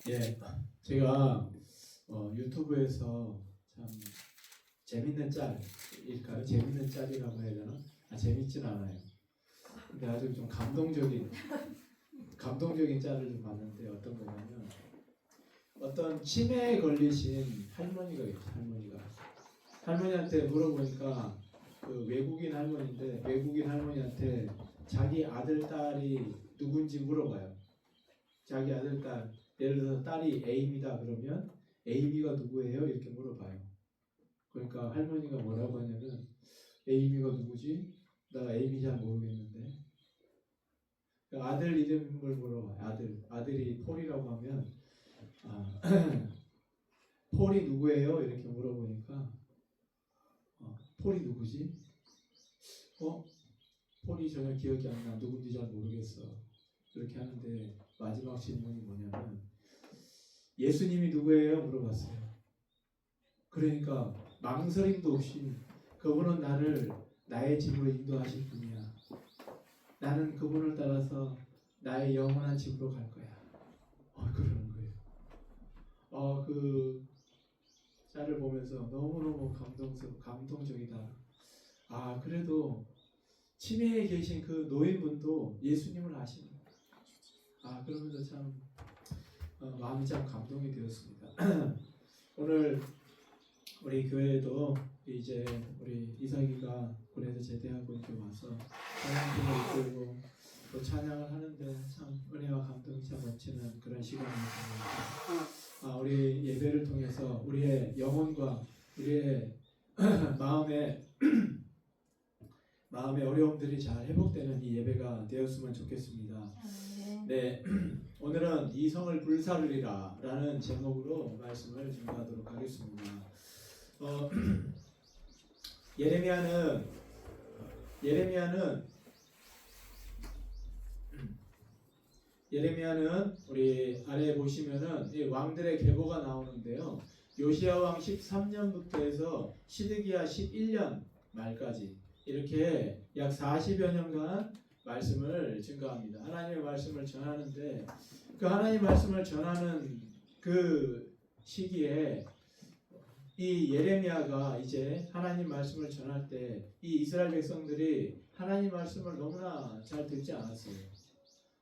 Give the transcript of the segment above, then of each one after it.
예, 제가 유튜브에서 참 재밌는 짤일까요? 재밌는 짤이라고 해야 되나? 재밌진 않아요. 근데 아주 좀 감동적인 짤을 좀 봤는데 어떤 거냐면 어떤 치매에 걸리신 할머니가 있어요. 할머니한테 물어보니까 그 외국인 할머니인데 외국인 할머니한테 자기 아들 딸이 누군지 물어봐요. 자기 아들 딸, 예를 들어서 딸이 에이미다 그러면 에이미가 누구예요? 이렇게 물어봐요. 그러니까 할머니가 뭐라고 하냐면 에이미가 누구지? 나 에이미 잘 모르겠는데. 아들 이름을 물어봐요. 아들이 폴이라고 하면 폴이 누구예요? 이렇게 물어보니까 폴이 누구지? 폴이 전혀 기억이 안 나. 누군지 잘 모르겠어. 그렇게 하는데 마지막 질문이 뭐냐면 예수님이 누구예요? 물어봤어요. 그러니까 망설임도 없이 그분은 나를 나의 집으로 인도하실 분이야. 나는 그분을 따라서 나의 영원한 집으로 갈 거야. 그러는 거예요. 그 짤을 보면서 너무너무 감동적이다. 그래도 치매에 계신 그 노인분도 예수님을 아시는 거예요. 그러면서 참 마음이 참 감동이 되었습니다. 오늘 우리 교회에도 이제 우리 이삭이가 군에서 제대하고 이렇게 와서 찬양팀을 이끌고 또 찬양을 하는데 참 은혜와 감동이 참 넘치는 그런 시간이었습니다. 우리 예배를 통해서 우리의 영혼과 우리의 마음의 어려움들이 잘 회복되는 이 예배가 되었으면 좋겠습니다. 네, 오늘은 이성을 불사르리라 라는 제목으로 말씀을 증거하도록 하겠습니다. 예레미야는 우리 아래에 보시면은 이 왕들의 계보가 나오는데요. 요시야 왕 13년부터 해서 시드기야 11년 말까지 이렇게 약 40여 년간 말씀을 증거합니다. 하나님의 말씀을 전하는데 그 하나님의 말씀을 전하는 그 시기에 이 예레미야가 이제 하나님 말씀을 전할 때 이 이스라엘 백성들이 하나님 말씀을 너무나 잘 듣지 않았어요.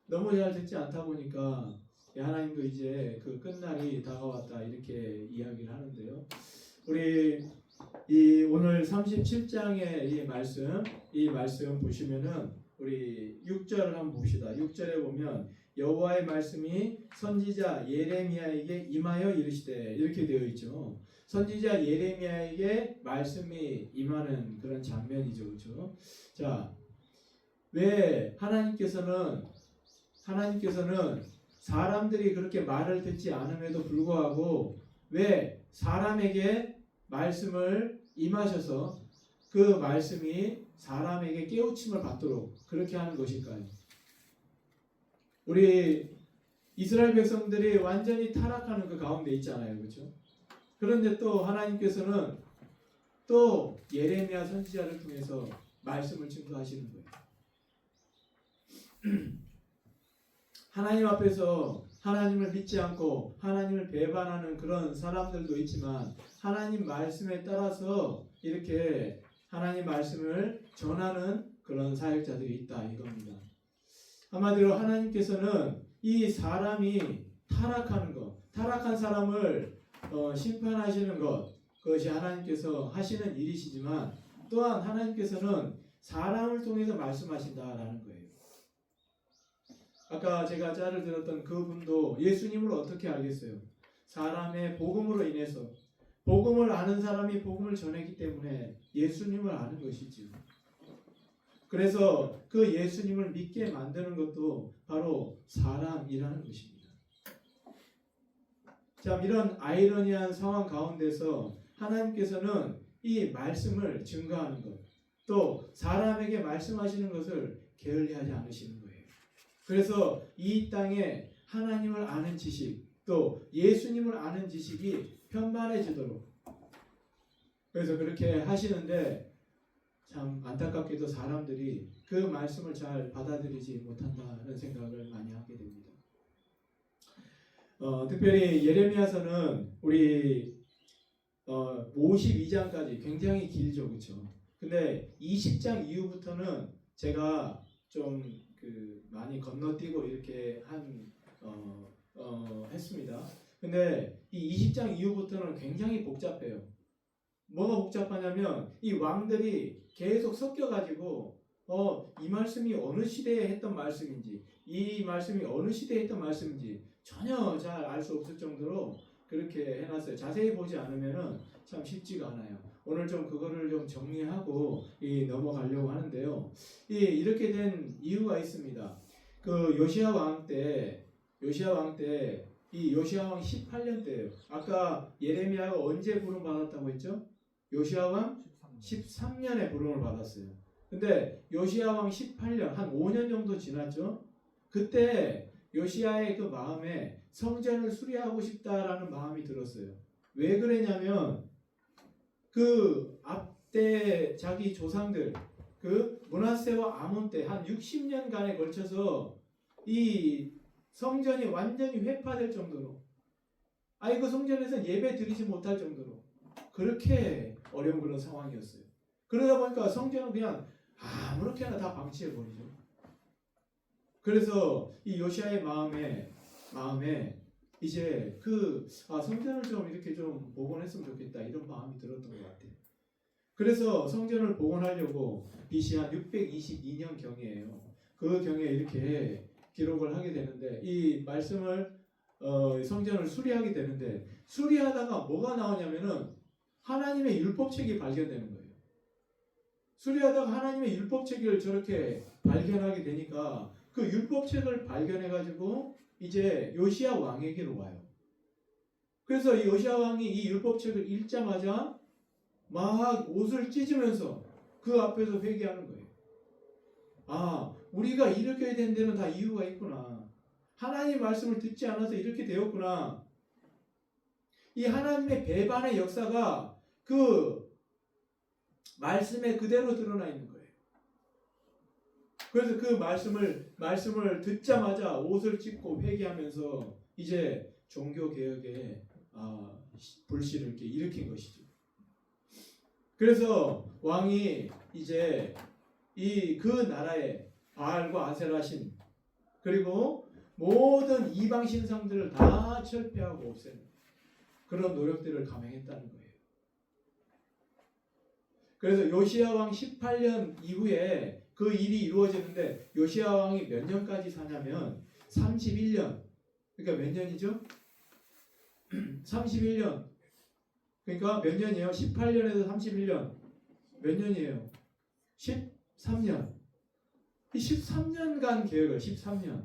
너무 잘 듣지 않다 보니까 하나님도 이제 그 끝날이 다가왔다 이렇게 이야기를 하는데요. 우리 오늘 37장의 이 말씀 보시면은 우리 6절을 한번 봅시다. 6절에 보면 여호와의 말씀이 선지자 예레미야에게 임하여 이르시되 이렇게 되어 있죠. 선지자 예레미야에게 말씀이 임하는 그런 장면이죠. 그렇죠? 자, 왜 하나님께서는 사람들이 그렇게 말을 듣지 않음에도 불구하고 왜 사람에게 말씀을 임하셔서 그 말씀이 사람에게 깨우침을 받도록 그렇게 하는 것일까요? 우리 이스라엘 백성들이 완전히 타락하는 그 가운데 있잖아요. 그렇죠? 그런데 또 하나님께서는 또 예레미야 선지자를 통해서 말씀을 증거하시는 거예요. 하나님 앞에서 하나님을 믿지 않고 하나님을 배반하는 그런 사람들도 있지만 하나님 말씀에 따라서 이렇게 하나님 말씀을 전하는 그런 사역자들이 있다 이겁니다. 한마디로 하나님께서는 이 사람이 타락한 사람을 심판하시는 그것이 하나님께서 하시는 일이시지만 또한 하나님께서는 사람을 통해서 말씀하신다라는 거예요. 아까 제가 짤을 들었던 그분도 예수님을 어떻게 알겠어요? 사람의 복음으로 인해서 복음을 아는 사람이 복음을 전했기 때문에 예수님을 아는 것이지요. 그래서 그 예수님을 믿게 만드는 것도 바로 사람이라는 것입니다. 자, 이런 아이러니한 상황 가운데서 하나님께서는 이 말씀을 증거하는 것, 또 사람에게 말씀하시는 것을 게을리하지 않으시는 거예요. 그래서 이 땅에 하나님을 아는 지식, 또 예수님을 아는 지식이 편만해지도록 그래서 그렇게 하시는데 참 안타깝게도 사람들이 그 말씀을 잘 받아들이지 못한다는 생각을 많이 하게 됩니다. 특별히 예레미야서는 우리 52장까지 굉장히 길죠, 그렇죠? 근데 20장 이후부터는 제가 좀 많이 건너뛰고 이렇게 했습니다. 근데 이 20장 이후부터는 굉장히 복잡해요. 뭐가 복잡하냐면 이 왕들이 계속 섞여가지고 이 말씀이 어느 시대에 했던 말씀인지, 이 말씀이 어느 시대에 했던 말씀인지 전혀 잘 알 수 없을 정도로 그렇게 해놨어요. 자세히 보지 않으면은 참 쉽지가 않아요. 오늘 좀 그거를 좀 정리하고 넘어가려고 하는데요. 이렇게 된 이유가 있습니다. 그 요시야 왕 때 이 요시야 왕 18년 때예요. 아까 예레미야가 언제 부름 받았다고 했죠? 요시야 왕 13년에 부름을 받았어요. 근데 요시야 왕 18년, 한 5년 정도 지났죠? 그때 요시야의 그 마음에 성전을 수리하고 싶다라는 마음이 들었어요. 왜 그랬냐면 그 앞때 자기 조상들 그 므낫세와 아몬 때 한 60년간에 걸쳐서 이 성전이 완전히 회파될 정도로 그 성전에서 예배 드리지 못할 정도로 그렇게 어려운 그런 상황이었어요. 그러다 보니까 성전은 그냥 아무렇게나 다 방치해버리죠. 그래서 이 요시야의 마음에 이제 성전을 좀 이렇게 좀 복원했으면 좋겠다 이런 마음이 들었던 것 같아요. 그래서 성전을 복원하려고 BC 한 622년 경이에요. 그 경에 이렇게 기록을 하게 되는데 이 말씀을 성전을 수리하게 되는데 수리하다가 뭐가 나오냐면은 하나님의 율법책이 발견되는 거예요. 수리하다가 하나님의 율법책을 저렇게 발견하게 되니까 그 율법책을 발견해가지고 이제 요시야 왕에게로 와요. 그래서 이 요시야 왕이 이 율법책을 읽자마자 막 옷을 찢으면서 그 앞에서 회개하는 거예요. 우리가 이렇게 된 데는 다 이유가 있구나. 하나님 말씀을 듣지 않아서 이렇게 되었구나. 이 하나님의 배반의 역사가 그 말씀에 그대로 드러나 있는 거예요. 그래서 그 말씀을 듣자마자 옷을 찢고 회개하면서 이제 종교 개혁에 불씨를 이렇게 일으킨 것이죠. 그래서 왕이 이제 그 나라에 바알과 아세라 신 그리고 모든 이방 신상들을 다 철폐하고 없애는 그런 노력들을 감행했다는 거예요. 그래서 요시야 왕 18년 이후에 그 일이 이루어지는데 요시야 왕이 몇 년까지 사냐면 31년. 그러니까 몇 년이죠? 31년. 그러니까 몇 년이에요? 18년에서 31년. 몇 년이에요? 13년. 이 13년간 계획을 13년.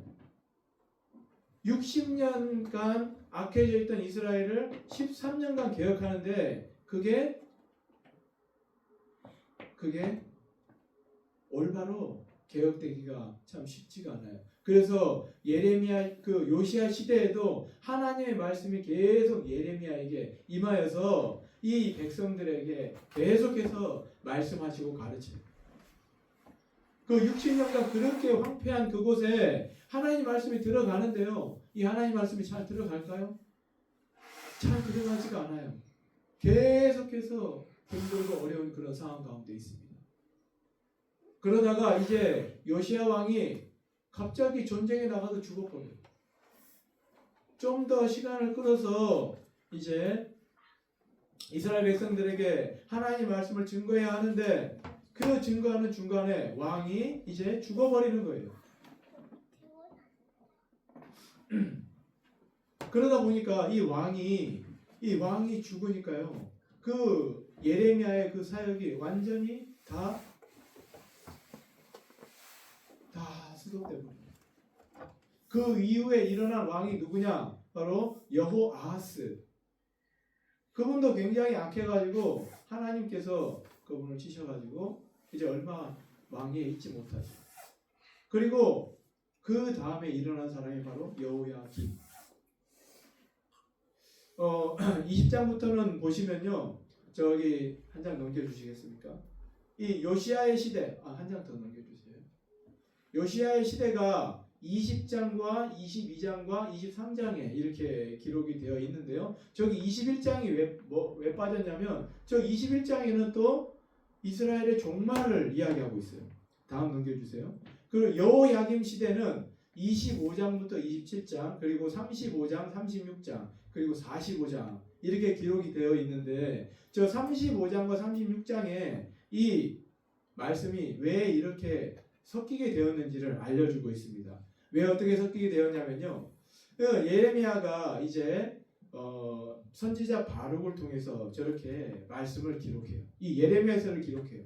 60년간 악해져 있던 이스라엘을 13년간 계획하는데 그게 올바로 개혁되기가 참 쉽지가 않아요. 그래서 예레미야 요시야 시대에도 하나님의 말씀이 계속 예레미야에게 임하여서 이 백성들에게 계속해서 말씀하시고 가르쳐요. 그 60년간 그렇게 황폐한 그곳에 하나님 말씀이 들어가는데요. 이 하나님 말씀이 잘 들어갈까요? 잘 들어가지가 않아요. 계속해서 힘들고 어려운 그런 상황 가운데 있습니다. 그러다가 이제 요시야 왕이 갑자기 전쟁에 나가서 죽어버려요. 좀 더 시간을 끌어서 이제 이스라엘 백성들에게 하나님 말씀을 증거해야 하는데 그 증거하는 중간에 왕이 이제 죽어버리는 거예요. 그러다 보니까 이 왕이 죽으니까요. 그 예레미야의 그 사역이 완전히 다 수독되고 그 이후에 일어난 왕이 누구냐? 바로 여호아하스. 그분도 굉장히 악해가지고 하나님께서 그분을 치셔가지고 이제 얼마 왕위에 있지 못하죠. 그리고 그 다음에 일어난 사람이 바로 여호야김. 20장부터는 보시면요. 저기 한 장 넘겨주시겠습니까? 이 요시야의 시대, 한 장 더 넘겨주세요. 요시야의 시대가 20장과 22장과 23장에 이렇게 기록이 되어 있는데요. 저기 21장이 왜 빠졌냐면 저 21장에는 또 이스라엘의 종말을 이야기하고 있어요. 다음 넘겨주세요. 그리고 여호야김 시대는 25장부터 27장 그리고 35장, 36장 그리고 45장 이렇게 기록이 되어 있는데 저 35장과 36장에 이 말씀이 왜 이렇게 섞이게 되었는지를 알려주고 있습니다. 왜 어떻게 섞이게 되었냐면요. 예레미야가 이제 선지자 바룩을 통해서 저렇게 말씀을 기록해요. 이 예레미야서를 기록해요.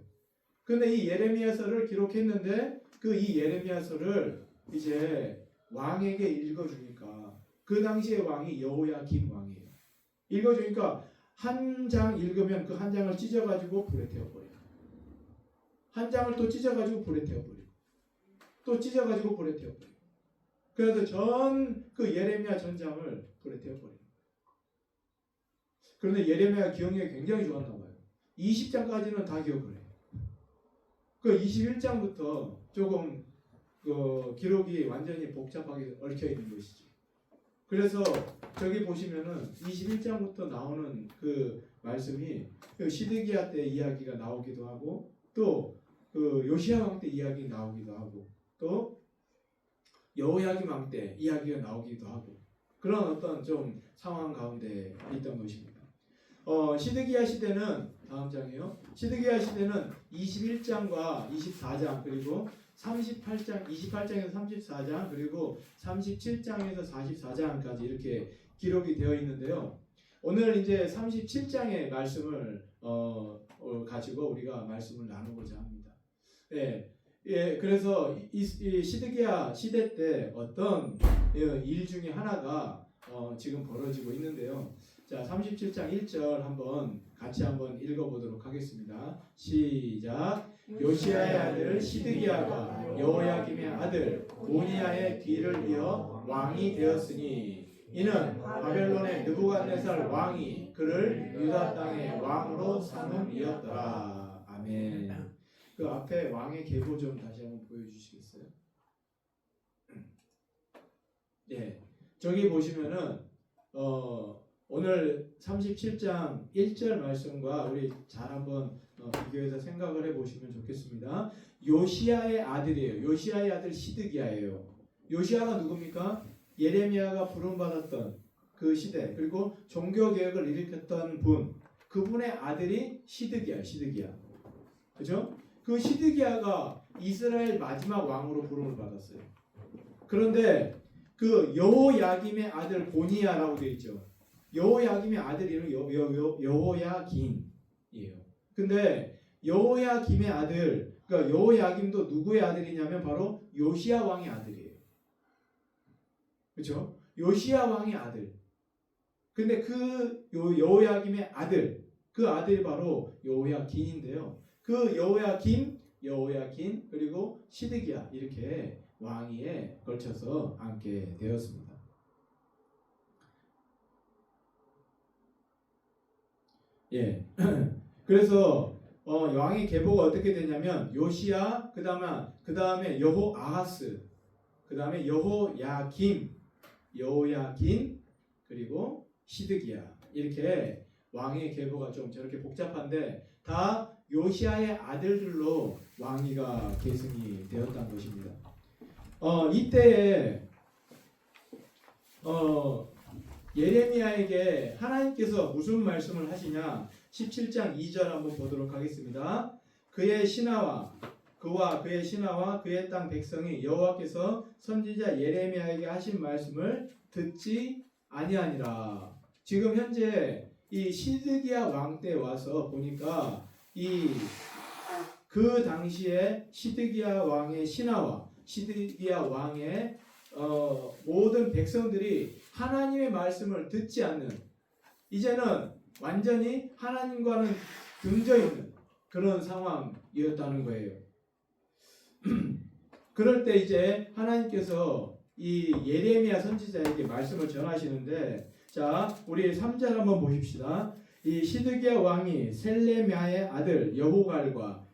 근데 이 예레미야서를 기록했는데 그 이 예레미야서를 이제 왕에게 읽어주니까 그 당시의 왕이 여호야김 왕이에요. 읽어주니까 한 장 읽으면 그 한 장을 찢어가지고 불에 태워버려요. 한 장을 또 찢어가지고 불에 태워버려요. 또 찢어가지고 불에 태워버려요. 그래서 전 그 예레미야 전장을 불에 태워버려요. 그런데 예레미야 기억력이 굉장히 좋았나 봐요. 20장까지는 다 기억을 해요. 그 21장부터 조금 기록이 완전히 복잡하게 얽혀 있는 것이죠. 그래서 저기 보시면은 21장부터 나오는 그 말씀이 그 시드기야 때 이야기가 나오기도 하고 또 그 요시야 왕 때 이야기 나오기도 하고 또 여호야김 왕 때 이야기가 나오기도 하고 그런 어떤 좀 상황 가운데 있던 것입니다. 시드기야 시대는 다음 장이에요. 시드기야 시대는 21장과 24장 그리고 38장, 28장에서 34장 그리고 37장에서 44장까지 이렇게 기록이 되어 있는데요. 오늘 이제 37장의 말씀을 가지고 우리가 말씀을 나누고자 합니다. 그래서 이 시드기야 시대 때 어떤 일 중에 하나가 지금 벌어지고 있는데요. 자, 37장 1절 같이 한번 읽어보도록 하겠습니다. 시작. 요시야의 아들 시드기야가 여호야김의 아들 고니야의 뒤를 이어 왕이 되었으니 이는 바벨론의 느부갓네살 왕이 그를 유다 땅의 왕으로 삼음이었더라. 아멘. 그 앞에 왕의 계보 좀 다시 한번 보여주시겠어요? 저기 보시면은 오늘 37장 1절 말씀과 우리 잘 한번 비교해서 생각을 해보시면 좋겠습니다. 요시야의 아들이에요. 요시야의 아들 시드기야예요. 요시야가 누굽니까? 예레미야가 부름받았던 그 시대 그리고 종교개혁을 일으켰던 분 그분의 아들이 시드기야. 그죠? 그 시드기야가 이스라엘 마지막 왕으로 부름을 받았어요. 그런데 그 여호야김의 아들 고니야라고 되어 있죠. 여호야김의 아들 이름 여호야김이에요. 근데 여호야김의 아들, 그러니까 여호야김도 누구의 아들이냐면 바로 요시야 왕의 아들이에요. 그렇죠? 요시야 왕의 아들. 근데 그 여호야김의 아들, 그 아들이 바로 여호야긴인데요. 그 여호야긴 그리고 시드기야 이렇게 왕위에 걸쳐서 앉게 되었습니다. 그래서 왕의 계보가 어떻게 되냐면 요시야 그다음에 여호아하스 그다음에 여호야긴 그리고 시드기야 이렇게 왕의 계보가 좀 저렇게 복잡한데 다 요시야의 아들들로 왕위가 계승이 되었다는 것입니다. 이때에 예레미야에게 하나님께서 무슨 말씀을 하시냐 17장 2절 한번 보도록 하겠습니다. 그의 신하와 그의 땅 백성이 여호와께서 선지자 예레미야에게 하신 말씀을 듣지 아니하니라. 지금 현재 이 시드기야 왕 때 와서 보니까 그 당시에 시드기야 왕의 신하와 시드기야 왕의 모든 백성들이 하나님의 말씀을 듣지 않는 이제는 완전히 하나님과는 등져 있는 그런 상황이었다는 거예요. 그럴 때 이제 하나님께서 이 예레미야 선지자에게 말씀을 전하시는데 자, 우리 3절 한번 보십시다. 이 시드기야 왕이 셀레미야의 아들 여호갈과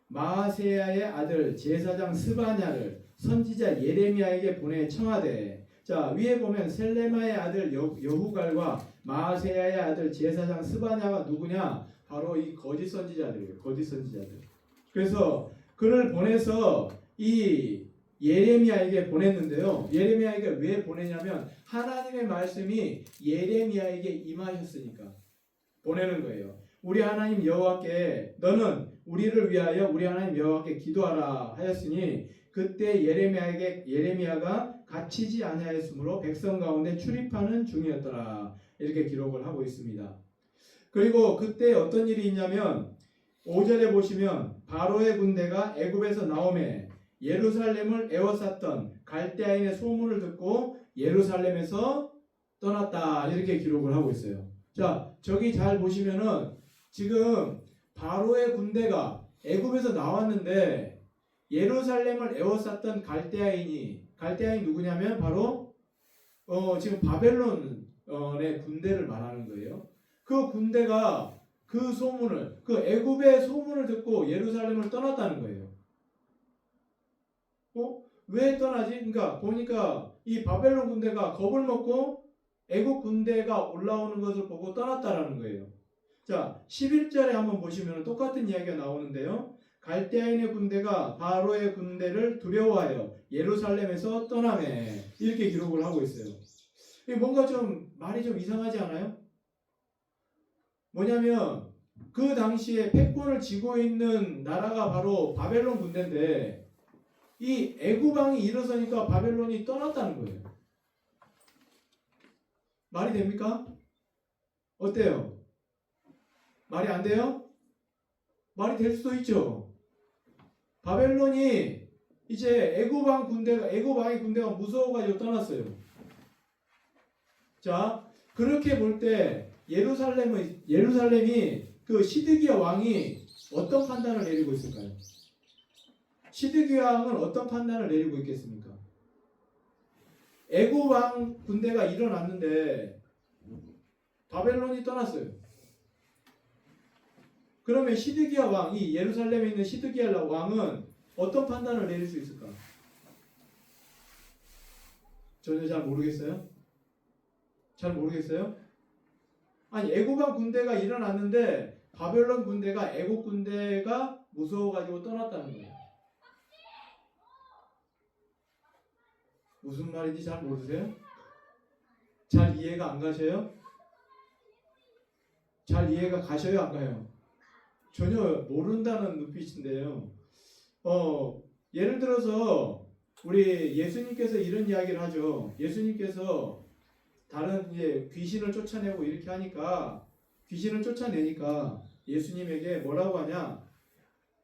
마아세야의 아들 제사장 스바냐를 선지자 예레미야에게 보내 청하되. 자, 위에 보면 셀레마의 아들 여후갈과 마아세야의 아들 제사장 스바냐가 누구냐? 바로 이 거짓 선지자들이에요. 거짓 선지자들. 그래서 그를 보내서 이 예레미야에게 보냈는데요. 예레미야에게 왜 보내냐면 하나님의 말씀이 예레미야에게 임하셨으니까 보내는 거예요. 우리 하나님 여호와께 너는 우리를 위하여 우리 하나님 여호와께 기도하라 하였으니 그때 예레미야가 갇히지 아니하였으므로 백성 가운데 출입하는 중이었더라. 이렇게 기록을 하고 있습니다. 그리고 그때 어떤 일이 있냐면 5절에 보시면 바로의 군대가 애굽에서 나오매 예루살렘을 에워쌌던 갈대아인의 소문을 듣고 예루살렘에서 떠났다. 이렇게 기록을 하고 있어요. 자, 저기 잘 보시면은 지금 바로의 군대가 애굽에서 나왔는데 예루살렘을 에워쌌던 갈대아인이 누구냐면 바로 지금 바벨론의 군대를 말하는 거예요. 그 군대가 그 소문을 그 애굽의 소문을 듣고 예루살렘을 떠났다는 거예요. 왜 떠나지? 그러니까 보니까 이 바벨론 군대가 겁을 먹고 애굽 군대가 올라오는 것을 보고 떠났다라는 거예요. 자, 11절에 한번 보시면 똑같은 이야기가 나오는데요. 갈대아인의 군대가 바로의 군대를 두려워하여 예루살렘에서 떠나매. 이렇게 기록을 하고 있어요. 뭔가 좀 말이 좀 이상하지 않아요? 뭐냐면 그 당시에 패권을 쥐고 있는 나라가 바로 바벨론 군대인데 이 애굽 왕이 일어서니까 바벨론이 떠났다는 거예요. 말이 됩니까? 어때요? 말이 안 돼요? 말이 될 수도 있죠. 바벨론이 이제 애굽 왕의 군대가 무서워가지고 떠났어요. 자, 그렇게 볼 때 예루살렘이 그 시드기야 왕이 어떤 판단을 내리고 있을까요? 시드기야 왕은 어떤 판단을 내리고 있겠습니까? 애굽 왕 군대가 일어났는데 바벨론이 떠났어요. 그러면 시드기야 왕, 이 예루살렘에 있는 시드기야 왕은 어떤 판단을 내릴 수 있을까? 전혀 잘 모르겠어요? 잘 모르겠어요? 아니, 애굽 왕 군대가 일어났는데 바벨론 군대가 애굽 군대가 무서워가지고 떠났다는 거예요. 무슨 말인지 잘 모르세요? 잘 이해가 안 가셔요? 잘 이해가 가셔요? 안 가요? 전혀 모른다는 눈빛인데요. 예를 들어서 우리 예수님께서 이런 이야기를 하죠. 예수님께서 다른 귀신을 쫓아내고 이렇게 하니까 귀신을 쫓아내니까 예수님에게 뭐라고 하냐?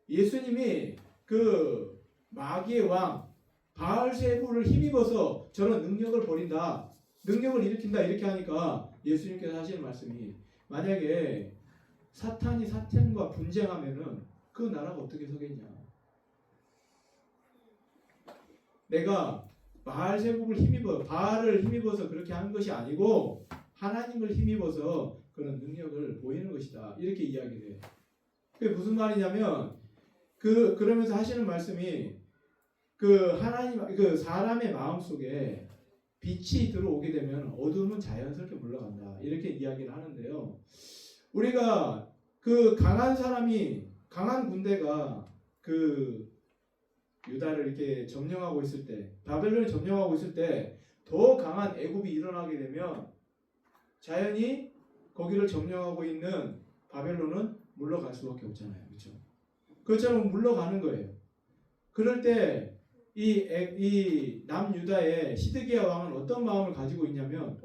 예수님이 그 마귀의 왕 바알세부를 힘입어서 저런 능력을 벌인다. 능력을 일으킨다. 이렇게 하니까 예수님께서 하시는 말씀이 만약에 사탄이 사탄과 분쟁하면은 그 나라가 어떻게 서겠냐. 내가 바알세부를 바알을 힘입어서 그렇게 하는 것이 아니고 하나님을 힘입어서 그런 능력을 보이는 것이다. 이렇게 이야기를 해요. 그게 무슨 말이냐면 그러면서 하시는 말씀이 그 사람의 마음 속에 빛이 들어오게 되면 어둠은 자연스럽게 물러간다. 이렇게 이야기를 하는데요. 우리가 그 강한 군대가 그 유다를 이렇게 점령하고 있을 때, 바벨론이 점령하고 있을 때 더 강한 애굽이 일어나게 되면 자연히 거기를 점령하고 있는 바벨론은 물러갈 수밖에 없잖아요. 그렇죠? 그것처럼 물러가는 거예요. 그럴 때 이 남유다의 시드기야 왕은 어떤 마음을 가지고 있냐면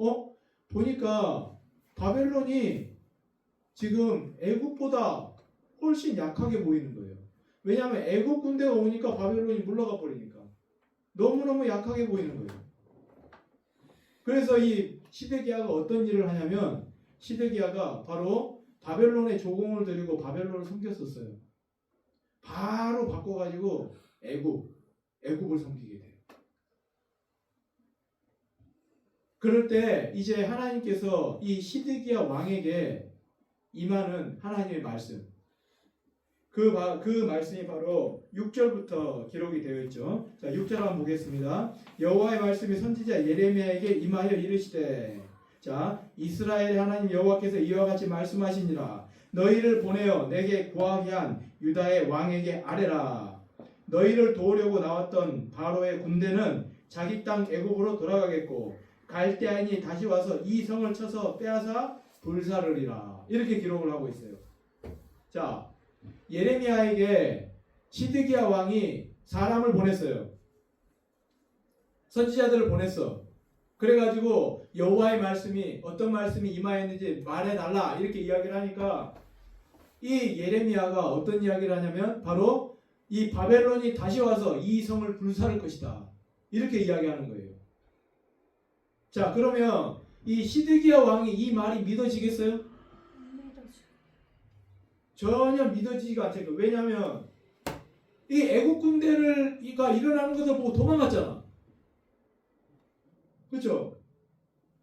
보니까 바벨론이 지금 애굽보다 훨씬 약하게 보이는 거예요. 왜냐하면 애굽 군대가 오니까 바벨론이 물러가 버리니까 너무너무 약하게 보이는 거예요. 그래서 이 시드기야가 어떤 일을 하냐면 시드기야가 바로 바벨론의 조공을 들이고 바벨론을 섬겼었어요. 바로 바꿔가지고 애굽을 섬기게 돼요. 그럴 때 이제 하나님께서 이 시드기야 왕에게 임하는 하나님의 말씀, 그 말씀이 바로 6절부터 기록이 되어 있죠. 자, 6절 한번 보겠습니다. 여호와의 말씀이 선지자 예레미야에게 임하여 이르시되, 자, 이스라엘의 하나님 여호와께서 이와 같이 말씀하시니라. 너희를 보내어 내게 구하게 한 유다의 왕에게 아뢰라. 너희를 도우려고 나왔던 바로의 군대는 자기 땅 애굽으로 돌아가겠고 갈대아인이 다시 와서 이 성을 쳐서 빼앗아 불사르리라. 이렇게 기록을 하고 있어요. 자, 예레미야에게 시드기야 왕이 사람을 보냈어요. 선지자들을 보냈어. 그래가지고 여호와의 말씀이 어떤 말씀이 임하였는지 말해달라 이렇게 이야기를 하니까 이 예레미야가 어떤 이야기를 하냐면 바로 이 바벨론이 다시 와서 이 성을 불사를 것이다 이렇게 이야기하는 거예요. 자, 그러면 이 시드기야 왕이 이 말이 믿어지겠어요? 전혀 믿어지지가 않죠. 왜냐하면 이 애국 군대가 일어나는 것을 보고 도망갔잖아. 그렇죠?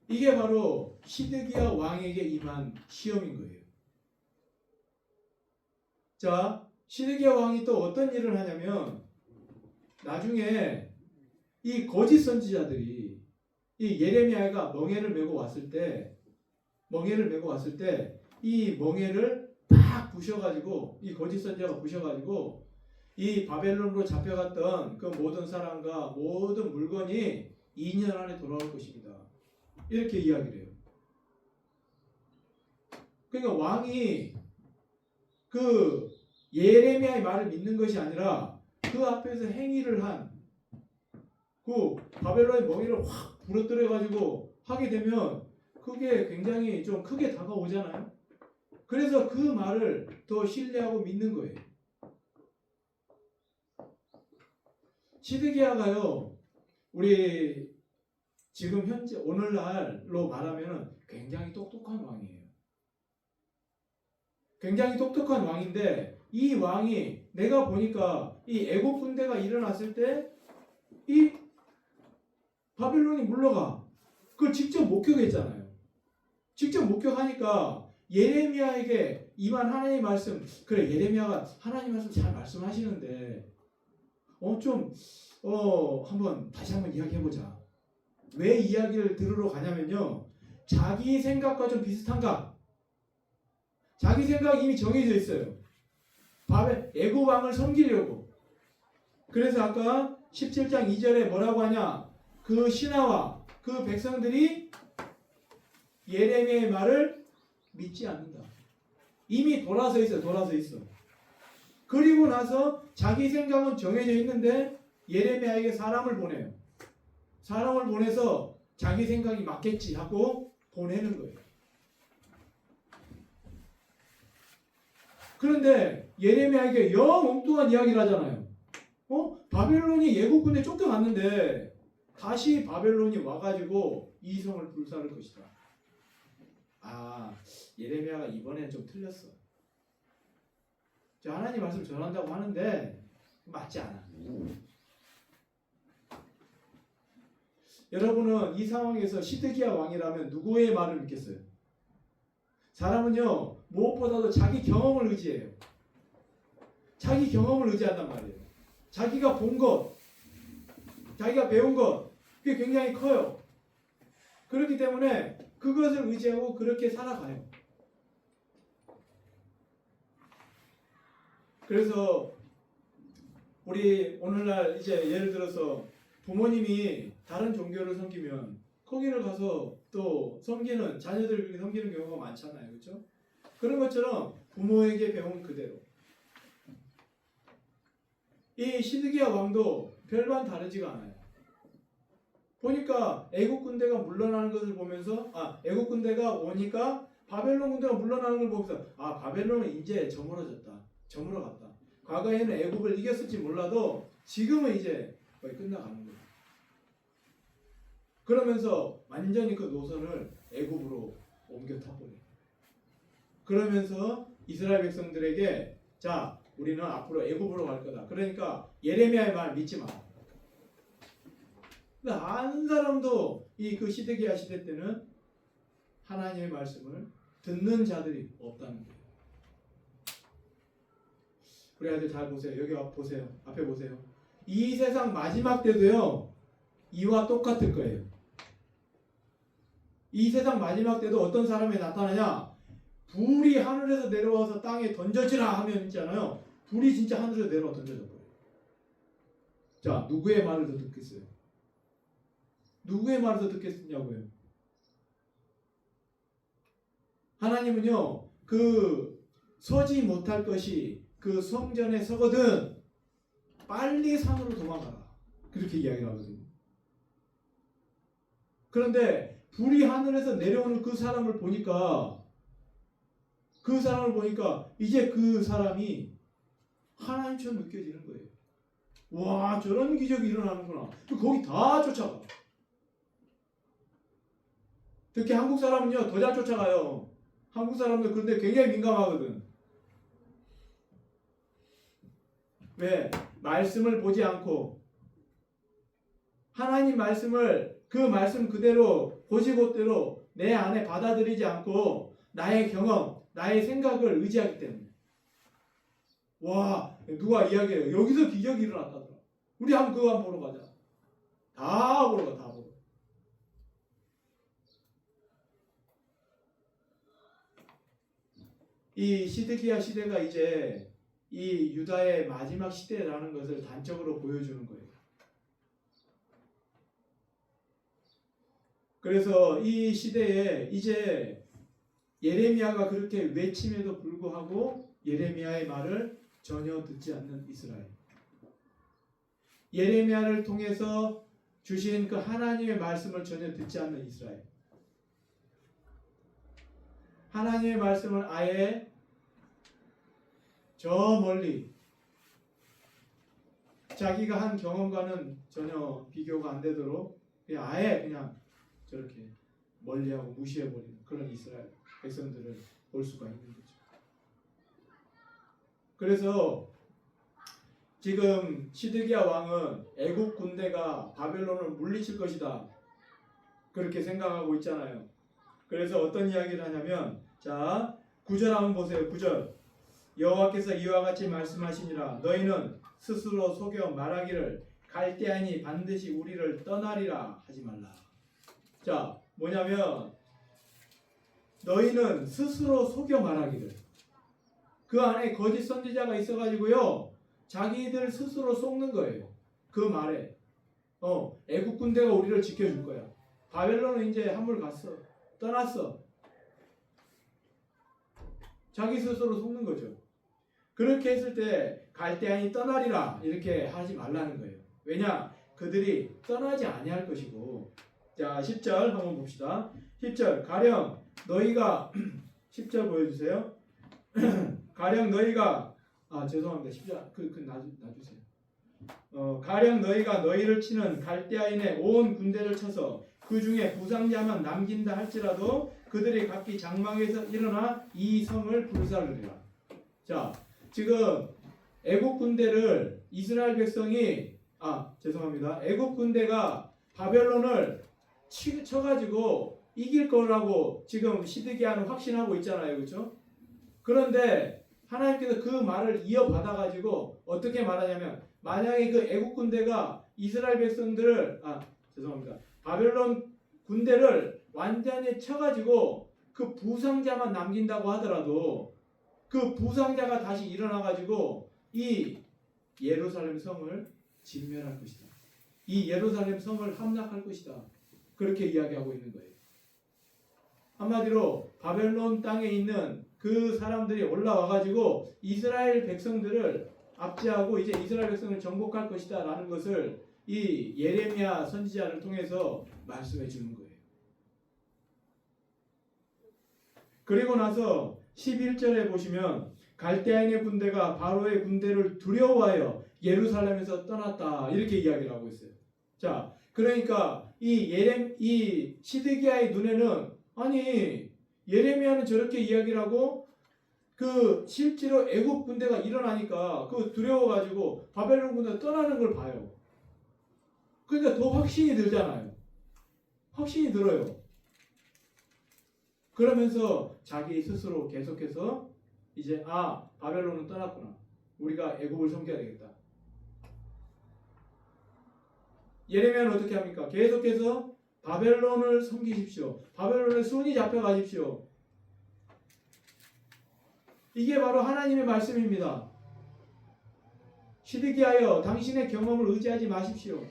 이게 바로 시드기야 왕에게 임한 시험인 거예요. 자, 시드기야 왕이 또 어떤 일을 하냐면 나중에 이 거짓 선지자들이 이 예레미야가 멍에를 메고 왔을 때 이 멍에를 팍 부셔가지고 이 거짓 선지자가 부셔가지고 이 바벨론으로 잡혀갔던 그 모든 사람과 모든 물건이 2년 안에 돌아올 것입니다. 이렇게 이야기를 해요. 그러니까 왕이 그 예레미야의 말을 믿는 것이 아니라 그 앞에서 행위를 한 그 바벨론의 멍에를 확 부러뜨려 가지고 하게 되면 그게 굉장히 좀 크게 다가오잖아요. 그래서 그 말을 더 신뢰하고 믿는 거예요. 시드기야가요, 우리 지금 현재 오늘날로 말하면 굉장히 똑똑한 왕이에요. 굉장히 똑똑한 왕인데 이 왕이 내가 보니까 이 애국 군대가 일어났을 때 이 바벨론이 물러가. 그걸 직접 목격했잖아요. 직접 목격하니까 예레미야에게 임한 하나님의 말씀, 그래 예레미야가 하나님 말씀 잘 말씀하시는데 한번 다시 한번 이야기해보자. 왜 이야기를 들으러 가냐면요, 자기 생각과 좀 비슷한가? 자기 생각이 이미 정해져 있어요. 애굽 왕을 섬기려고. 그래서 아까 17장 2절에 뭐라고 하냐? 그 신하와 그 백성들이 예레미야의 말을 믿지 않는다. 이미 돌아서 있어. 그리고 나서 자기 생각은 정해져 있는데 예레미야에게 사람을 보내요. 사람을 보내서 자기 생각이 맞겠지 하고 보내는 거예요. 그런데 예레미야에게 영 엉뚱한 이야기를 하잖아요. 바벨론이 예국군에 쫓겨갔는데 다시 바벨론이 와가지고 이 성을 불사를 것이다. 아, 예레미야가 이번엔 좀 틀렸어. 하나님 말씀 전한다고 하는데 맞지 않아. 여러분은 이 상황에서 시드기야 왕이라면 누구의 말을 믿겠어요? 사람은요, 무엇보다도 자기 경험을 의지해요. 자기 경험을 의지한단 말이에요. 자기가 본 것, 자기가 배운 것, 그게 굉장히 커요. 그렇기 때문에 그것을 의지하고 그렇게 살아가요. 그래서 우리 오늘날 이제 예를 들어서 부모님이 다른 종교를 섬기면 거기를 가서 또 섬기는 자녀들을 섬기는 경우가 많잖아요. 그렇죠? 그런 것처럼 부모에게 배운 그대로 이 시드기야 왕도 별반 다르지가 않아요. 보니까 애국 군대가 물러나는 것을 보면서 애국 군대가 오니까 바벨론 군대가 물러나는 걸 보면서 바벨론은 이제 저물어갔다. 과거에는 애국을 이겼을지 몰라도 지금은 이제 거의 끝나가는 거예요. 그러면서 완전히 그 노선을 애국으로 옮겨 타버려요. 그러면서 이스라엘 백성들에게 자, 우리는 앞으로 애국으로 갈 거다. 그러니까 예레미야의 말 믿지 마. 근데 한 사람도 그 시드기야 시대 때는 하나님의 말씀을 듣는 자들이 없다는 거예요. 우리 아이들 잘 보세요. 여기 보세요. 앞에 보세요. 이 세상 마지막 때도요. 이와 똑같을 거예요. 이 세상 마지막 때도 어떤 사람이 나타나냐? 불이 하늘에서 내려와서 땅에 던져지라 하면 있잖아요. 불이 진짜 하늘에서 내려와 던져져 버려요. 자, 누구의 말을 더 듣겠어요? 누구의 말을 더 듣겠냐고요? 하나님은요, 그 서지 못할 것이 그 성전에 서거든 빨리 산으로 도망가라. 그렇게 이야기를 하거든요. 그런데 불이 하늘에서 내려오는 그 사람을 보니까 이제 그 사람이 하나님처럼 느껴지는 거예요. 와, 저런 기적이 일어나는구나. 거기 다 쫓아가. 특히 한국 사람은요, 더 잘 쫓아가요. 한국 사람들 그런데 굉장히 민감하거든. 왜? 말씀을 보지 않고 하나님 말씀을 그 말씀 그대로 보시고대로 내 안에 받아들이지 않고 나의 경험, 나의 생각을 의지하기 때문에. 와, 누가 이야기해요. 여기서 기적이 일어났다더라. 우리 한번 그거 한번 보러 가자. 다 보러 가, 다 보러. 이 시드기야 시대가 이제 이 유다의 마지막 시대라는 것을 단적으로 보여주는 거예요. 그래서 이 시대에 이제 예레미야가 그렇게 외침에도 불구하고 예레미야의 말을 전혀 듣지 않는 이스라엘. 예레미야를 통해서 주신 그 하나님의 말씀을 전혀 듣지 않는 이스라엘. 하나님의 말씀을 아예 저 멀리 자기가 한 경험과는 전혀 비교가 안 되도록 그냥 아예 그냥 저렇게 멀리하고 무시해버리는 그런 이스라엘 백성들을 볼 수가 있는 거죠. 그래서 지금 시드기야 왕은 애국 군대가 바벨론을 물리칠 것이다 그렇게 생각하고 있잖아요. 그래서 어떤 이야기를 하냐면 자 9절 한번 보세요. 9절 여호와께서 이와 같이 말씀하시니라 너희는 스스로 속여 말하기를 갈대아인이 반드시 우리를 떠나리라 하지 말라. 자 뭐냐면 너희는 스스로 속여 말하기를 그 안에 거짓 선지자가 있어가지고요 자기들 스스로 속는 거예요. 그 말에 애국 군대가 우리를 지켜줄 거야. 바벨론은 이제 한물 갔어. 떠났어. 자기 스스로 속는 거죠. 그렇게 했을 때 갈대아인이 떠나리라 이렇게 하지 말라는 거예요. 왜냐? 그들이 떠나지 아니할 것이고. 자 10절 한번 봅시다. 10절 가령 너희가 10절 보여주세요. 가령 너희가 죄송합니다. 10절 놔주세요. 가령 너희가 너희를 치는 갈대아인의 온 군대를 쳐서 그 중에 부상자만 남긴다 할지라도 그들이 각기 장막에서 일어나 이 성을 불살르리라. 자 지금 애국 군대를 이스라엘 백성이 죄송합니다. 애국 군대가 바벨론을 쳐가지고 이길 거라고 지금 시드기야는 확신하고 있잖아요. 그렇죠? 그런데 하나님께서 그 말을 이어받아 가지고 어떻게 말하냐면 만약에 그 애국 군대가 이스라엘 백성들을 죄송합니다. 바벨론 군대를 완전히 쳐가지고 그 부상자만 남긴다고 하더라도 그 부상자가 다시 일어나 가지고 이 예루살렘 성을 진멸할 것이다. 이 예루살렘 성을 함락할 것이다. 그렇게 이야기하고 있는 거예요. 한마디로 바벨론 땅에 있는 그 사람들이 올라와 가지고 이스라엘 백성들을 압제하고 이제 이스라엘 백성을 정복할 것이다 라는 것을 이 예레미야 선지자를 통해서 말씀해 주는 거예요. 그리고 나서 11절에 보시면 갈대아인의 군대가 바로의 군대를 두려워하여 예루살렘에서 떠났다 이렇게 이야기를 하고 있어요. 자, 그러니까 이 시드기야의 눈에는 아니 예레미야는 저렇게 이야기를 하고 그 실제로 애국 군대가 일어나니까 그 두려워가지고 바벨론 군대가 떠나는 걸 봐요. 그러니까 더 확신이 들잖아요. 확신이 들어요. 그러면서 자기 스스로 계속해서 이제 바벨론은 떠났구나. 우리가 애굽을 섬겨야 되겠다. 예레미야는 어떻게 합니까? 계속해서 바벨론을 섬기십시오. 바벨론에 손이 잡혀가십시오. 이게 바로 하나님의 말씀입니다. 시드기하여 당신의 경험을 의지하지 마십시오.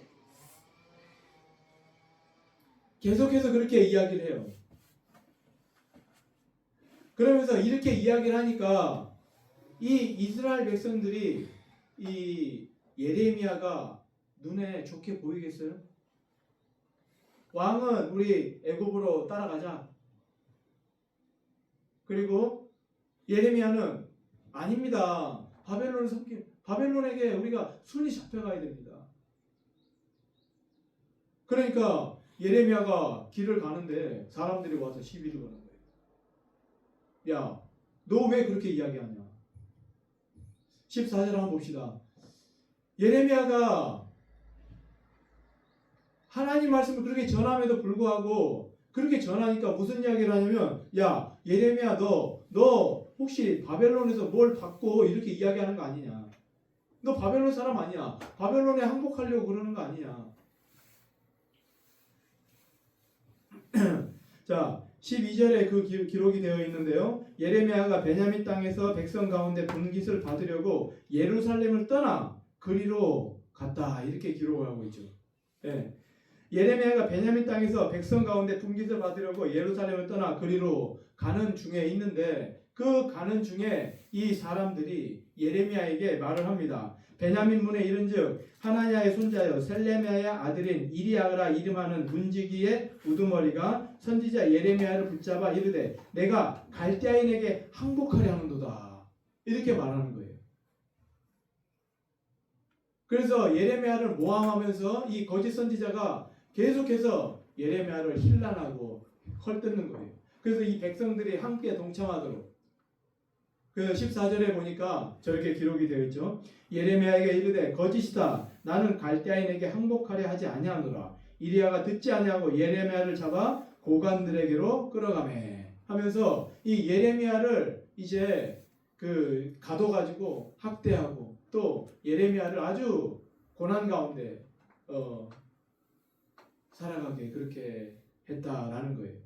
계속해서 그렇게 이야기를 해요. 그러면서 이렇게 이야기를 하니까 이 이스라엘 백성들이 이 예레미야가 눈에 좋게 보이겠어요? 왕은 우리 애굽으로 따라가자. 그리고 예레미야는 아닙니다. 바벨론에게 우리가 손이 잡혀가야 됩니다. 그러니까 예레미야가 길을 가는데 사람들이 와서 시비를 거는 거예요. 야, 너 왜 그렇게 이야기하냐? 14절 한번 봅시다. 예레미야가 하나님 말씀을 그렇게 전함에도 불구하고 그렇게 전하니까 무슨 이야기를 하냐면, 야, 예레미야 너 혹시 바벨론에서 뭘 받고 이렇게 이야기하는 거 아니냐? 너 바벨론 사람 아니야? 바벨론에 항복하려고 그러는 거 아니냐? 자, 12절에 그 기록이 되어 있는데요. 예레미야가 베냐민 땅에서 백성 가운데 분깃을 받으려고 예루살렘을 떠나 그리로 갔다. 이렇게 기록을 하고 있죠. 예. 예레미야가 베냐민 땅에서 백성 가운데 분깃을 받으려고 예루살렘을 떠나 그리로 가는 중에 있는데, 그 가는 중에 이 사람들이 예레미야에게 말을 합니다. 베냐민 문에 이른즉 하나냐의 손자여 셀레미야의 아들인 이리아라 이름하는 문지기의 우두머리가 선지자 예레미야를 붙잡아 이르되 내가 갈대아인에게 항복하려 하는도다. 이렇게 말하는 거예요. 그래서 예레미야를 모함하면서 이 거짓 선지자가 계속해서 예레미야를 힐난하고 헐뜯는 거예요. 그래서 이 백성들이 함께 동참하도록. 그 14절에 보니까 저렇게 기록이 되어 있죠. 예레미야에게 이르되 거짓이다. 나는 갈대아인에게 항복하려 하지 아니하노라. 이리야가 듣지 아니하고 예레미야를 잡아 고관들에게로 끌어가매 하면서 이 예레미야를 이제 그 가둬가지고 학대하고 또 예레미야를 아주 고난 가운데 살아가게 그렇게 했다라는 거예요.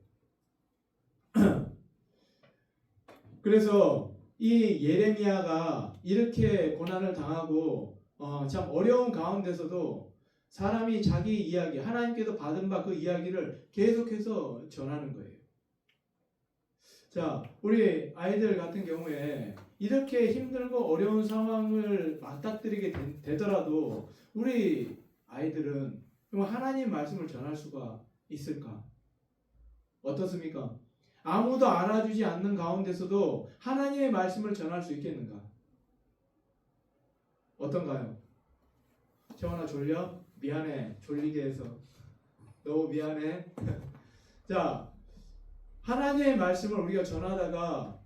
그래서 이 예레미야가 이렇게 고난을 당하고 참 어려운 가운데서도 사람이 자기 이야기, 하나님께서 받은 바 그 이야기를 계속해서 전하는 거예요. 자, 우리 아이들 같은 경우에 이렇게 힘들고 어려운 상황을 맞닥뜨리게 되더라도 우리 아이들은 하나님 말씀을 전할 수가 있을까? 어떻습니까? 아무도 알아주지 않는 가운데서도 하나님의 말씀을 전할 수 있겠는가? 어떤가요? 정원아 졸려? 미안해. 졸리게 해서. 너무 미안해. 자, 하나님의 말씀을 우리가 전하다가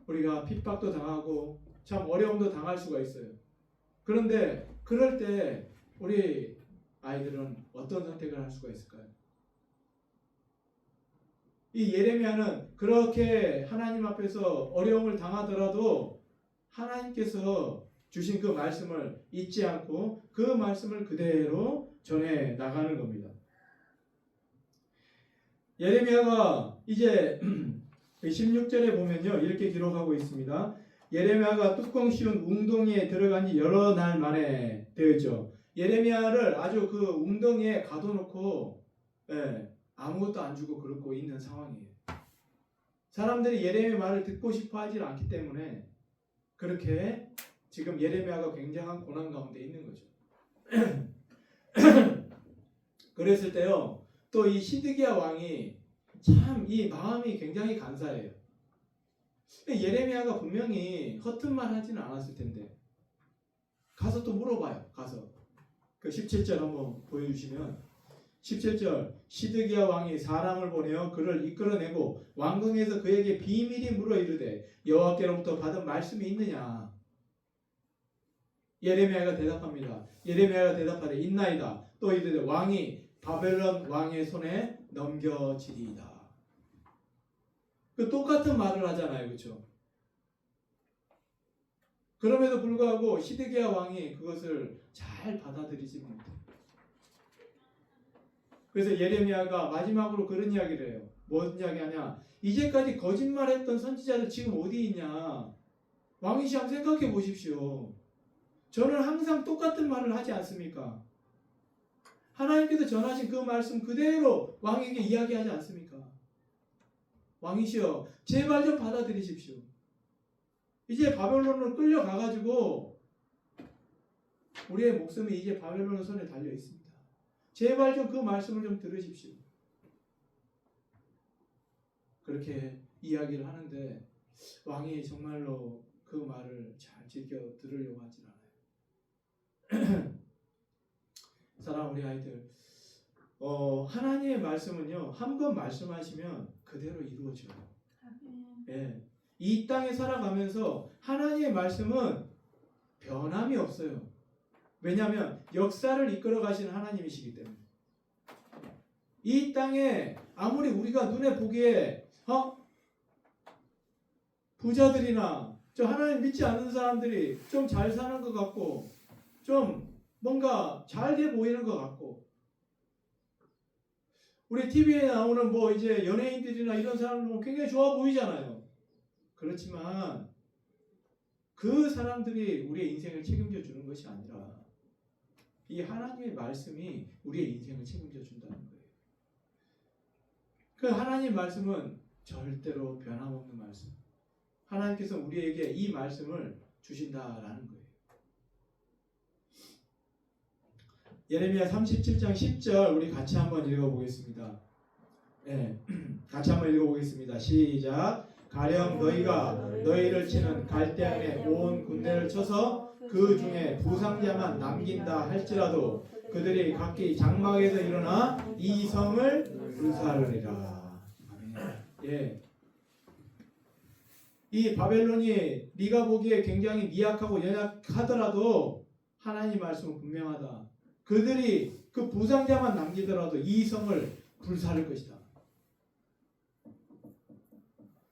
우리가 핍박도 당하고 참 어려움도 당할 수가 있어요. 그런데 그럴 때 우리 아이들은 어떤 선택을 할 수가 있을까요? 이 예레미야는 그렇게 하나님 앞에서 어려움을 당하더라도 하나님께서 주신 그 말씀을 잊지 않고 그 말씀을 그대로 전해 나가는 겁니다. 예레미야가 이제 16절에 보면요 이렇게 기록하고 있습니다. 예레미야가 뚜껑 씌운 웅덩이에 들어간 지 여러 날 만에 되었죠. 예레미야를 아주 그 웅덩이에 가둬놓고 아무것도 안 주고 그러고 있는 상황이에요. 사람들이 예레미야 말을 듣고 싶어 하지 않기 때문에 그렇게 지금 예레미야가 굉장한 고난 가운데 있는 거죠. 그랬을 때요, 또 이 시드기야 왕이 참 이 마음이 굉장히 간사해요. 예레미야가 분명히 허튼 말 하지는 않았을 텐데 가서 또 물어봐요. 가서 그 17절 한번 보여주시면 17절 시드기야 왕이 사람을 보내어 그를 이끌어내고 왕궁에서 그에게 비밀이 물어 이르되 여호와께로부터 받은 말씀이 있느냐? 예레미야가 대답합니다. 예레미야가 대답하되 있나이다. 또 이르되 왕이 바벨론 왕의 손에 넘겨지리이다. 그 똑같은 말을 하잖아요, 그렇죠? 그럼에도 불구하고 시드기야 왕이 그것을 잘 받아들이지 못해요. 그래서 예레미야가 마지막으로 그런 이야기를 해요. 뭔 이야기 하냐? 이제까지 거짓말했던 선지자들 지금 어디 있냐? 왕이시 한번 생각해 보십시오. 저는 항상 똑같은 말을 하지 않습니까? 하나님께서 전하신 그 말씀 그대로 왕에게 이야기하지 않습니까? 왕이시여, 제발 좀 받아들이십시오. 이제 바벨론으로 끌려가가지고 우리의 목숨이 이제 바벨론 손에 달려 있습니다. 제발 좀 그 말씀을 좀 들으십시오. 그렇게 이야기를 하는데 왕이 정말로 그 말을 잘 즐겨 들으려고 하진 않아요. 사랑 우리 아이들, 하나님의 말씀은요, 한 번 말씀하시면 그대로 이루어져요. 예. 이 땅에 살아가면서 하나님의 말씀은 변함이 없어요. 왜냐하면 역사를 이끌어 가시는 하나님이시기 때문에. 이 땅에 아무리 우리가 눈에 보기에 부자들이나 저 하나님 믿지 않는 사람들이 좀 잘 사는 것 같고 좀 뭔가 잘 돼 보이는 것 같고 우리 TV에 나오는 뭐 이제 연예인들이나 이런 사람들 굉장히 좋아 보이잖아요. 그렇지만 그 사람들이 우리의 인생을 책임져 주는 것이 아니라 이 하나님의 말씀이 우리의 인생을 책임져 준다는 거예요. 그 하나님의 말씀은 절대로 변함없는 말씀. 하나님께서 우리에게 이 말씀을 주신다라는 거예요. 예레미야 37장 10절 우리 같이 한번 읽어보겠습니다. 네, 같이 한번 읽어보겠습니다. 시작. 가령 너희가 너희를 치는 갈대아인의 온 군대를 쳐서 그 중에 부상자만 남긴다 할지라도 그들이 각기 장막에서 일어나 이 성을 불사르리라. 아멘. 예. 이 바벨론이 네가 보기에 굉장히 미약하고 연약하더라도 하나님 말씀은 분명하다. 그들이 그 부상자만 남기더라도 이 성을 불사를 것이다.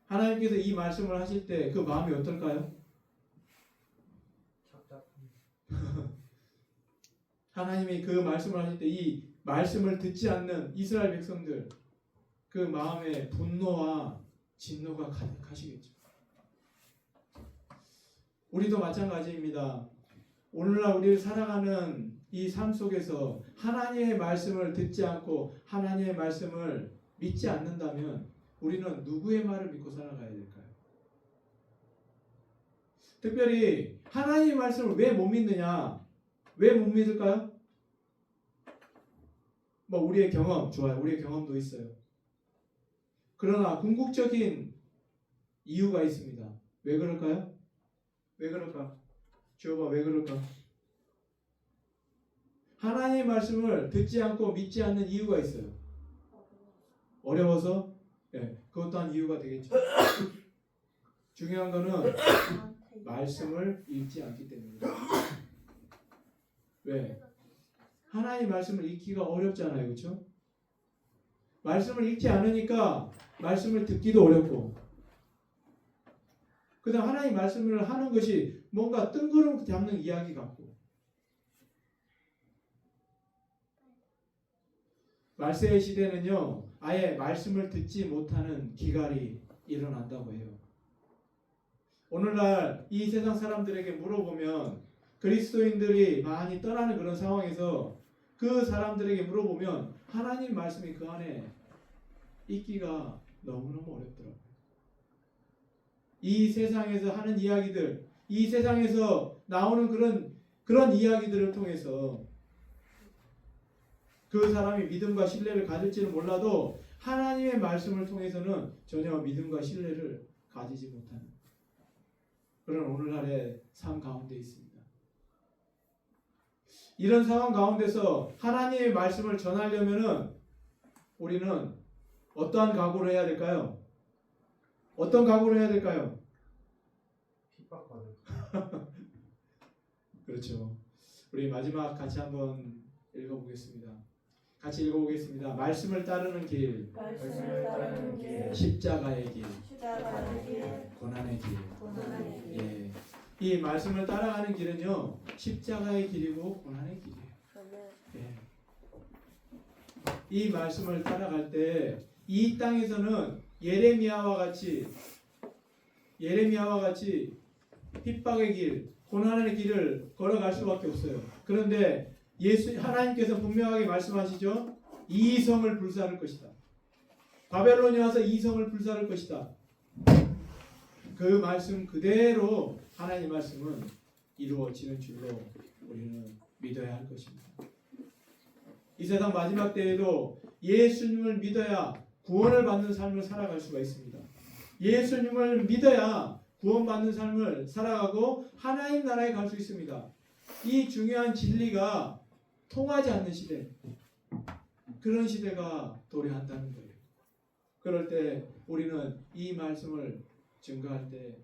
하나님께서 이 말씀을 하실 때 그 마음이 어떨까요? 하나님이 그 말씀을 하실 때 이 말씀을 듣지 않는 이스라엘 백성들 그 마음에 분노와 진노가 가득하시겠죠. 우리도 마찬가지입니다. 오늘날 우리를 살아가는 이 삶 속에서 하나님의 말씀을 듣지 않고 하나님의 말씀을 믿지 않는다면 우리는 누구의 말을 믿고 살아가야 될까요? 특별히 하나님의 말씀을 왜 못 믿느냐? 왜 못 믿을까요? 뭐 우리의 경험, 좋아요. 우리의 경험도 있어요. 그러나 궁극적인 이유가 있습니다. 왜 그럴까요? 왜 그럴까? 주어봐, 왜 그럴까? 하나님의 말씀을 듣지 않고 믿지 않는 이유가 있어요. 어려워서? 네, 그것 또한 이유가 되겠죠. 중요한 거는 말씀을 읽지 않기 때문입니다. 왜? 하나님의 말씀을 읽기가 어렵잖아요. 그렇죠? 말씀을 읽지 않으니까 말씀을 듣기도 어렵고 그 다음 하나님 말씀을 하는 것이 뭔가 뜬구름 잡는 이야기 같고 말세의 시대는요 아예 말씀을 듣지 못하는 기갈이 일어난다고 해요. 오늘날 이 세상 사람들에게 물어보면 그리스도인들이 많이 떠나는 그런 상황에서 그 사람들에게 물어보면 하나님 말씀이 그 안에 있기가 너무너무 어렵더라고요. 이 세상에서 하는 이야기들, 이 세상에서 나오는 그런 이야기들을 통해서 그 사람이 믿음과 신뢰를 가질지는 몰라도 하나님의 말씀을 통해서는 전혀 믿음과 신뢰를 가지지 못하는 그런 오늘날의 삶 가운데 있습니다. 이런 상황 가운데서 하나님의 말씀을 전하려면은 우리는 어떠한 각오를 해야 될까요? 어떤 각오를 해야 될까요? 핍박받을. 그렇죠. 우리 마지막 같이 한번 읽어보겠습니다. 같이 읽어보겠습니다. 말씀을 따르는 길, 십자가의 길, 고난의 길. 예. 이 말씀을 따라가는 길은요 십자가의 길이고 고난의 길이에요. 예. 이 말씀을 따라갈 때 이 땅에서는 예레미야와 같이 핍박의 길, 고난의 길을 걸어갈 수밖에 없어요. 그런데 하나님께서 분명하게 말씀하시죠. 이 성을 불사를 것이다. 바벨론이 와서 이 성을 불사를 것이다. 그 말씀 그대로 하나님 말씀은 이루어지는 줄로 우리는 믿어야 할 것입니다. 이 세상 마지막 때에도 예수님을 믿어야 구원을 받는 삶을 살아갈 수가 있습니다. 예수님을 믿어야 구원받는 삶을 살아가고 하나님 나라에 갈 수 있습니다. 이 중요한 진리가 통하지 않는 시대, 그런 시대가 도래한다는 거예요. 그럴 때 우리는 이 말씀을 증거할 때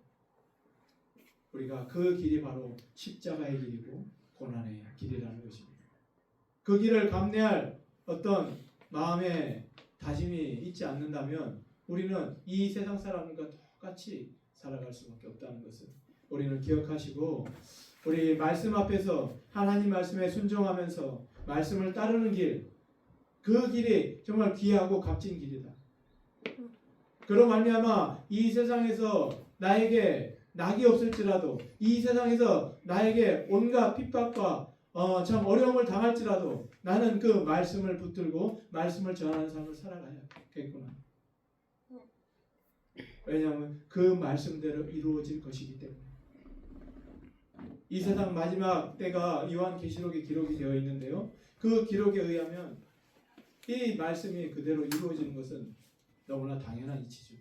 우리가 그 길이 바로 십자가의 길이고 고난의 길이라는 것입니다. 그 길을 감내할 어떤 마음의 다짐이 있지 않는다면 우리는 이 세상 사람과 똑같이 살아갈 수밖에 없다는 것을 우리는 기억하시고, 우리 말씀 앞에서 하나님 말씀에 순종하면서 말씀을 따르는 길, 그 길이 정말 귀하고 값진 길이다. 그로 말미암아 이 세상에서 나에게 낙이 없을지라도, 이 세상에서 나에게 온갖 핍박과 참 어려움을 당할지라도 나는 그 말씀을 붙들고 말씀을 전하는 삶을 살아가야겠구나. 왜냐하면 그 말씀대로 이루어질 것이기 때문에. 이 세상 마지막 때가 요한계시록에 기록이 되어 있는데요, 그 기록에 의하면 이 말씀이 그대로 이루어지는 것은 너무나 당연한 이치죠.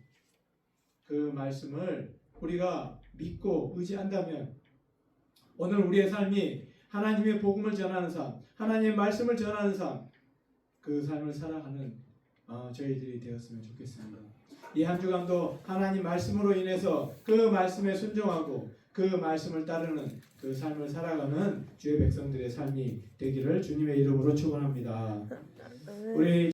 그 말씀을 우리가 믿고 의지한다면 오늘 우리의 삶이 하나님의 복음을 전하는 삶, 하나님의 말씀을 전하는 삶, 그 삶을 살아가는 저희들이 되었으면 좋겠습니다. 이 한 주간도 하나님 말씀으로 인해서 그 말씀에 순종하고 그 말씀을 따르는 그 삶을 살아가는 주의 백성들의 삶이 되기를 주님의 이름으로 축원합니다. 우리